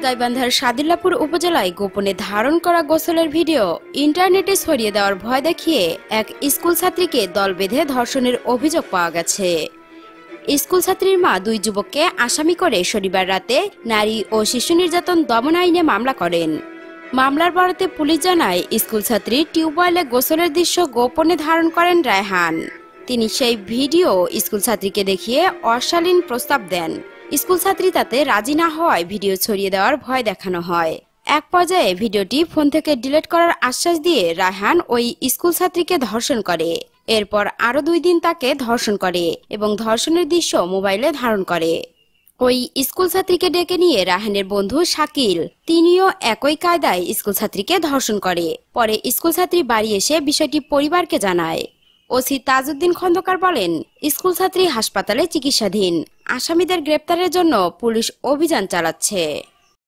গাইবান্ধার সাদুল্লাপুর উপজেলায় গোপনে ধারণ করা গোসলের ভিডিও ইন্টারনেটে ছড়িয়ে দেওয়ার ভয় দেখিয়ে এক স্কুল ছাত্রীকে দল বেঁধে ধর্ষণের অভিযোগ পাওয়া গেছে। স্কুল ছাত্রীর মা দুই যুবককে আসামি করে শনিবার রাতে নারী ও শিশু নির্যাতন দমন আইনে মামলা করেন। মামলার বরাতে পুলিশ জানায়, স্কুল ছাত্রী টিউবওয়েলে গোসলের দৃশ্য গোপনে ধারণ করেন রায়হান। তিনি সেই ভিডিও স্কুল ছাত্রীকে দেখিয়ে অশালীন প্রস্তাব দেন। স্কুল ছাত্রী তাতে রাজি না হওয়ায় ভিডিও ছড়িয়ে দেওয়ার ভয় দেখানো হয়। এক পর্যায়ে ভিডিওটি ফোন থেকে ডিলিট করার আশ্বাস দিয়ে রায়হান ওই স্কুল ছাত্রীকে ধর্ষণ করে। এরপর আরও 2 দিন তাকে ধর্ষণ করে এবং ধর্ষণের দৃশ্য মোবাইলে ধারণ করে। ওই স্কুল ছাত্রীকে ডেকে নিয়ে রায়হানের বন্ধু শাকিল, তিনিও একই কায়দায় স্কুল ছাত্রীকে ধর্ষণ করে। পরে স্কুল ছাত্রী বাড়ি এসে বিষয়টি পরিবারকে জানায়। ওসি তাজউদ্দিন খন্দকার বলেন, স্কুল ছাত্রী হাসপাতালে চিকিৎসাধীন। আসামিদের গ্রেপ্তারের জন্য পুলিশ অভিযান চালাচ্ছে।